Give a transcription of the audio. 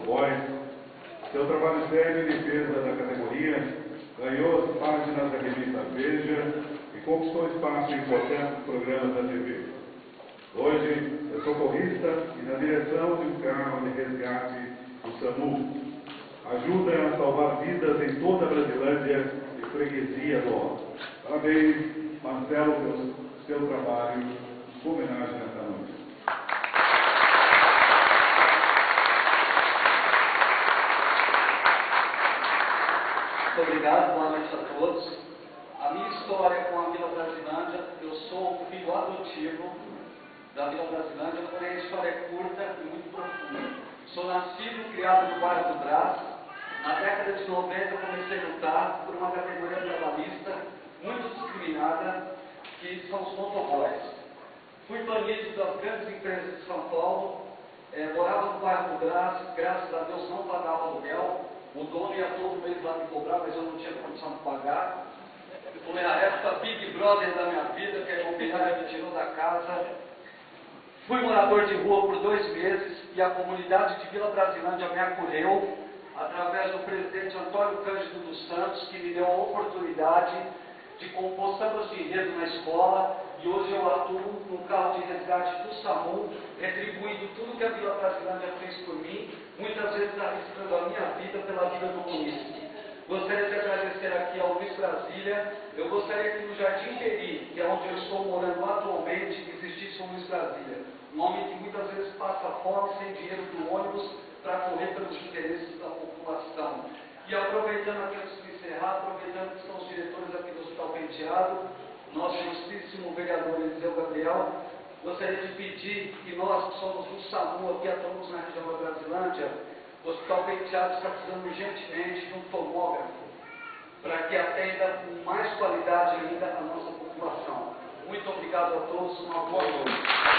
motoboys. Seu trabalho sério em defesa da categoria ganhou as páginas da revista Veja e conquistou espaço em importantes programas da TV. Hoje é socorrista e na direção de um carro de resgate do SAMU. Ajuda a salvar vidas em toda a Brasilândia e freguesia do Ó. Parabéns, Marcelo, pelo seu trabalho em sua homenagem nesta noite. Muito obrigado, boa noite a todos. A minha história com a Vila Brasilândia, eu sou filho adotivo da Vila Brasilândia, porém a história é curta e muito profunda. Sou nascido e criado no bairro do Brás. Na década de 90 comecei a lutar por uma categoria trabalhista muito discriminada, que são os motoboys. Fui banido das grandes empresas de São Paulo, morava no bairro do Brás, graças a Deus não pagava aluguel. O dono ia todo mês lá me cobrar, mas eu não tinha condição de pagar. Foi a época Big Brother da minha vida, que a imobiliária me tirou da casa. Fui morador de rua por 2 meses e a comunidade de Vila Brasilândia me acolheu através do presidente Antônio Cândido dos Santos, que me deu a oportunidade de compor sambas de enredo na escola, e hoje eu atuo no carro de resgate do SAMU, retribuindo tudo que a Vila Brasilândia fez por mim, muitas vezes arriscando a minha vida pela vida do munícipe. Gostaria de agradecer aqui ao Luiz Brasília. Eu gostaria que no Jardim Peri, que é onde eu estou morando atualmente, existisse um Luiz Brasília. Um homem que muitas vezes passa fome, sem dinheiro do ônibus, para correr pelos interesses da população. E aproveitando aqui antes de encerrar, aproveitando que são os diretores aqui do Hospital Penteado, nosso ilustríssimo vereador Eliseu Gabriel, gostaria de pedir que nós, que somos do SAMU, aqui atuamos na região da Brasilândia, o Hospital Penteado está precisando urgentemente de um tomógrafo, para que atenda com mais qualidade ainda a nossa população. Muito obrigado a todos, uma boa noite.